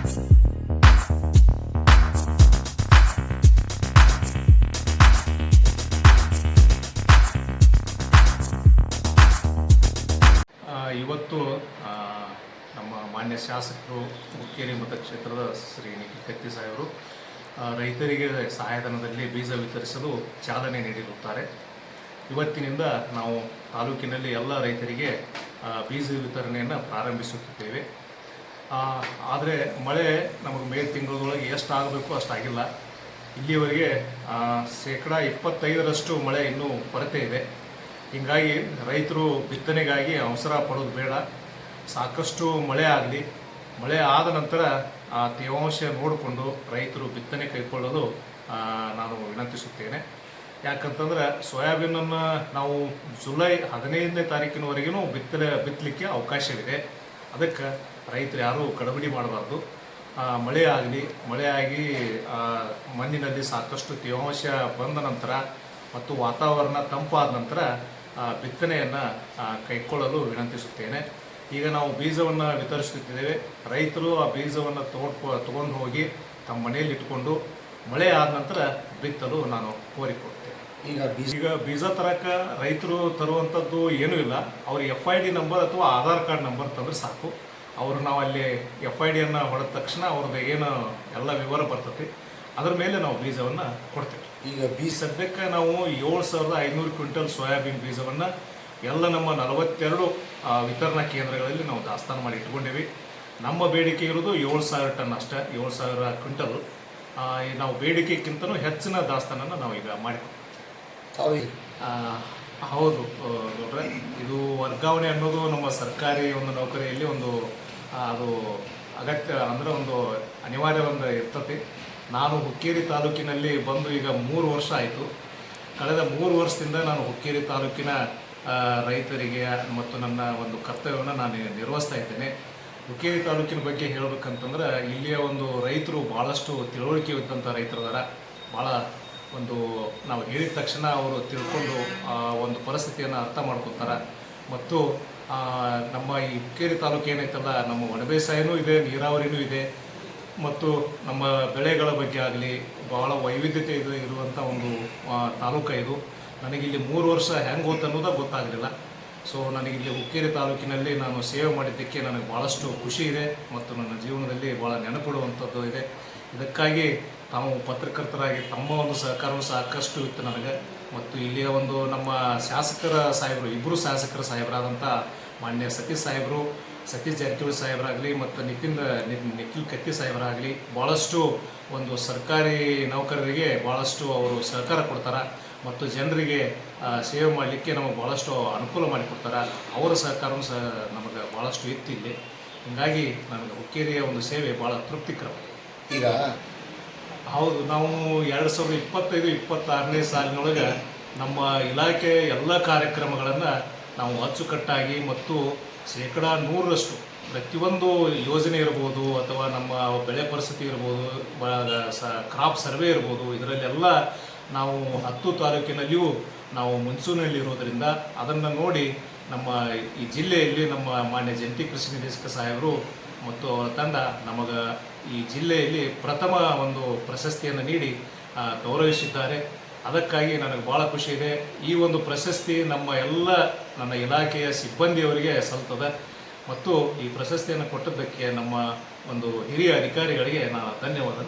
ಇವತ್ತು ನಮ್ಮ ಮಾನ್ಯ ಶಾಸಕರು ಹುಕ್ಕೇರಿ ಮತಕ್ಷೇತ್ರದ ಶ್ರೀ ನಿಖಿಲ್ ಕತ್ತಿ ಸಾಹೇಬರು ರೈತರಿಗೆ ಸಹಾಯಧನದಲ್ಲಿ ಬೀಜ ವಿತರಿಸಲು ಚಾಲನೆ ನೀಡಿರುತ್ತಾರೆ. ಇವತ್ತಿನಿಂದ ನಾವು ತಾಲೂಕಿನಲ್ಲಿ ಎಲ್ಲ ರೈತರಿಗೆ ಬೀಜ ವಿತರಣೆಯನ್ನು ಪ್ರಾರಂಭಿಸುತ್ತಿದ್ದೇವೆ. ಆದರೆ ಮಳೆ ನಮಗೆ ಮೇ ತಿಂಗಳೊಳಗೆ ಎಷ್ಟಾಗಬೇಕು ಅಷ್ಟಾಗಿಲ್ಲ. ಇಲ್ಲಿಯವರೆಗೆ 25% ಮಳೆ ಇನ್ನೂ ಕೊರತೆ ಇದೆ. ಹೀಗಾಗಿ ರೈತರು ಬಿತ್ತನೆಗಾಗಿ ಅವಸರ ಪಡೋದು ಬೇಡ. ಸಾಕಷ್ಟು ಮಳೆ ಆಗಲಿ. ಮಳೆ ಆದ ನಂತರ ಆ ತೇವಾಂಶ ನೋಡಿಕೊಂಡು ರೈತರು ಬಿತ್ತನೆ ಕೈಗೊಳ್ಳಲು ನಾನು ವಿನಂತಿಸುತ್ತೇನೆ. ಯಾಕಂತಂದ್ರೆ ಸೋಯಾಬೀನನ್ನು ನಾವು ಜುಲೈ 15ನೇ ತಾರೀಕಿನವರೆಗೂ ಬಿತ್ತಲಿಕ್ಕೆ ಅವಕಾಶವಿದೆ. ಅದಕ್ಕೆ ರೈತರು ಯಾರೂ ಗಡಬಡಿ ಮಾಡಬಾರ್ದು. ಮಳೆಯಾಗಿ ಮಣ್ಣಿನಲ್ಲಿ ಸಾಕಷ್ಟು ತೇವಾಂಶ ಬಂದ ನಂತರ ಮತ್ತು ವಾತಾವರಣ ತಂಪಾದ ನಂತರ ಬಿತ್ತನೆಯನ್ನು ಕೈಗೊಳ್ಳಲು ವಿನಂತಿಸುತ್ತೇನೆ. ಈಗ ನಾವು ಬೀಜವನ್ನು ವಿತರಿಸುತ್ತಿದ್ದೇವೆ. ರೈತರು ಆ ಬೀಜವನ್ನು ತಗೊಂಡು ಹೋಗಿ ತಮ್ಮ ಮನೆಯಲ್ಲಿ ಇಟ್ಕೊಂಡು ಮಳೆ ಆದ ನಂತರ ಬಿತ್ತಲು ನಾನು ಕೋರಿಕೊಡ್ತೇನೆ. ಈಗ ಬೀಜ ತರಕ್ಕೆ ರೈತರು ತರುವಂಥದ್ದು ಏನೂ ಇಲ್ಲ. ಅವ್ರ FID ನಂಬರ್ ಅಥವಾ ಆಧಾರ್ ಕಾರ್ಡ್ ನಂಬರ್ ತಂದರೆ ಸಾಕು. ಅವರು ನಾವು ಅಲ್ಲಿ FIDಯನ್ನು ಹೊಡೆದ ತಕ್ಷಣ ಅವ್ರದ್ದು ಏನು ಎಲ್ಲ ವಿವರ ಬರ್ತದೆ, ಅದರ ಮೇಲೆ ನಾವು ಬೀಜವನ್ನು ಕೊಡ್ತೇವೆ. ಈಗ ಸದ್ಯಕ್ಕೆ ನಾವು 7,500 ಕ್ವಿಂಟಲ್ ಸೋಯಾಬೀನ್ ಬೀಜವನ್ನು ಎಲ್ಲ ನಮ್ಮ 42 ವಿತರಣಾ ಕೇಂದ್ರಗಳಲ್ಲಿ ನಾವು ದಾಸ್ತಾನು ಮಾಡಿ ಇಟ್ಕೊಂಡೇವಿ. ನಮ್ಮ ಬೇಡಿಕೆ ಇರೋದು 7,000 ಟನ್ ಅಷ್ಟೇ, 7,000 ಕ್ವಿಂಟಲ್. ನಾವು ಬೇಡಿಕೆಗಿಂತಲೂ ಹೆಚ್ಚಿನ ದಾಸ್ತಾನನ್ನು ನಾವು ಈಗ ಮಾಡಿಕೊಡ್ತೀವಿ. ಹೌದು ನೋಡ್ರೆ, ಇದು ವರ್ಗಾವಣೆ ಅನ್ನೋದು ನಮ್ಮ ಸರ್ಕಾರಿ ಒಂದು ನೌಕರಿಯಲ್ಲಿ ಅದು ಅಗತ್ಯ, ಅಂದರೆ ಒಂದು ಅನಿವಾರ್ಯ ಇರ್ತದೆ. ನಾನು ಹುಕ್ಕೇರಿ ತಾಲೂಕಿನಲ್ಲಿ ಬಂದು ಈಗ 3 ವರ್ಷ ಆಯಿತು. ಕಳೆದ 3 ವರ್ಷದಿಂದ ನಾನು ಹುಕ್ಕೇರಿ ತಾಲೂಕಿನ ರೈತರಿಗೆ ಮತ್ತು ನನ್ನ ಒಂದು ಕರ್ತವ್ಯವನ್ನು ನಾನು ನಿರ್ವಹಿಸ್ತಾ ಇದ್ದೇನೆ. ಹುಕ್ಕೇರಿ ತಾಲೂಕಿನ ಬಗ್ಗೆ ಹೇಳಬೇಕಂತಂದ್ರೆ ಇಲ್ಲಿಯ ಒಂದು ರೈತರು ಭಾಳಷ್ಟು ತಿಳುವಳಿಕೆ ಇದ್ದಂಥ ರೈತರದಾರ. ಭಾಳ ನಾವು ಹೇಳಿದ ತಕ್ಷಣ ಅವರು ತಿಳ್ಕೊಂಡು ಒಂದು ಪರಿಸ್ಥಿತಿಯನ್ನು ಅರ್ಥ ಮಾಡ್ಕೊತಾರೆ. ಮತ್ತು ನಮ್ಮ ಈ ಹುಕ್ಕೇರಿ ತಾಲೂಕು ಏನೈತಲ್ಲ, ನಮ್ಮ ಒಣಬೇಸಾಯನೂ ಇದೆ, ನೀರಾವರಿನೂ ಇದೆ, ಮತ್ತು ನಮ್ಮ ಬೆಳೆಗಳ ಬಗ್ಗೆ ಆಗಲಿ ಭಾಳ ವೈವಿಧ್ಯತೆ ಇರುವಂಥ ಒಂದು ತಾಲೂಕು ಇದು. ನನಗಿಲ್ಲಿ 3 ವರ್ಷ ಹೆಂಗೆ ಅನ್ನೋದು ಗೊತ್ತಾಗಲಿಲ್ಲ. ಸೊ ನನಗಿಲ್ಲಿ ಹುಕ್ಕೇರಿ ತಾಲೂಕಿನಲ್ಲಿ ನಾನು ಸೇವೆ ಮಾಡಿದ್ದಕ್ಕೆ ನನಗೆ ಭಾಳಷ್ಟು ಖುಷಿ ಇದೆ ಮತ್ತು ನನ್ನ ಜೀವನದಲ್ಲಿ ಭಾಳ ನೆನಪಿಡುವಂಥದ್ದು ಇದೆ. ಇದಕ್ಕಾಗಿ ತಾವು ಪತ್ರಕರ್ತರಾಗಿ ತಮ್ಮ ಒಂದು ಸಹಕಾರವೂ ಸಾಕಷ್ಟು ಇತ್ತು ನನಗೆ. ಮತ್ತು ಇಲ್ಲಿಯ ನಮ್ಮ ಶಾಸಕರ ಸಾಹೇಬರು, ಇಬ್ಬರು ಶಾಸಕರ ಸಾಹೇಬರಾದಂಥ ಮಾನ್ಯ ಸತೀಶ್ ಜಾರಕಿಹೊಳಿ ಸಾಹೇಬರಾಗಲಿ ಮತ್ತು ನಿಖಿಲ್ ಕತ್ತಿ ಸಾಹೇಬರಾಗಲಿ ಭಾಳಷ್ಟು ಸರ್ಕಾರಿ ನೌಕರರಿಗೆ ಭಾಳಷ್ಟು ಅವರು ಸಹಕಾರ ಕೊಡ್ತಾರೆ ಮತ್ತು ಜನರಿಗೆ ಸೇವೆ ಮಾಡಲಿಕ್ಕೆ ನಮಗೆ ಭಾಳಷ್ಟು ಅನುಕೂಲ ಮಾಡಿಕೊಡ್ತಾರೆ. ಅವರ ಸಹಕಾರವೂ ನಮಗೆ ಭಾಳಷ್ಟು ಇತ್ತು ಇಲ್ಲಿ. ಹೀಗಾಗಿ ನನಗೆ ಹುಕ್ಕೇರಿಯ ಒಂದು ಸೇವೆ ಭಾಳ ತೃಪ್ತಿಕರ. ಈಗ ಹೌದು, ನಾವು 2025-26ನೇ ಸಾಲಿನೊಳಗೆ ನಮ್ಮ ಇಲಾಖೆ ಎಲ್ಲ ಕಾರ್ಯಕ್ರಮಗಳನ್ನು ನಾವು ಅಚ್ಚುಕಟ್ಟಾಗಿ ಮತ್ತು 100% ಪ್ರತಿಯೊಂದು ಯೋಜನೆ ಇರ್ಬೋದು ಅಥವಾ ನಮ್ಮ ಬೆಳೆ ಪರಿಸ್ಥಿತಿ ಇರ್ಬೋದು, ಕ್ರಾಪ್ ಸರ್ವೆ ಇರ್ಬೋದು, ಇದರಲ್ಲೆಲ್ಲ ನಾವು 10 ತಾಲೂಕಿನಲ್ಲಿಯೂ ನಾವು ಮುಂಚೂಣಿಯಲ್ಲಿರೋದರಿಂದ ಅದನ್ನು ನೋಡಿ ನಮ್ಮ ಈ ಜಿಲ್ಲೆಯಲ್ಲಿ ನಮ್ಮ ಮಾನ್ಯ ಜಂಟಿ ಕೃಷಿ ನಿರ್ದೇಶಕ ಸಾಹೇಬರು ಮತ್ತು ಅವರ ತಂಡ ನಮಗೆ ಈ ಜಿಲ್ಲೆಯಲ್ಲಿ ಪ್ರಥಮ ಒಂದು ಪ್ರಶಸ್ತಿಯನ್ನು ನೀಡಿ ಗೌರವಿಸಿದ್ದಾರೆ. ಅದಕ್ಕಾಗಿ ನನಗೆ ಭಾಳ ಖುಷಿ ಇದೆ. ಈ ಒಂದು ಪ್ರಶಸ್ತಿ ನನ್ನ ಇಲಾಖೆಯ ಸಿಬ್ಬಂದಿಯವರಿಗೆ ಸಲ್ತದೆ ಮತ್ತು ಈ ಪ್ರಶಸ್ತಿಯನ್ನು ಕೊಟ್ಟದ್ದಕ್ಕೆ ನಮ್ಮ ಹಿರಿಯ ಅಧಿಕಾರಿಗಳಿಗೆ ನಾನು ಧನ್ಯವಾದ.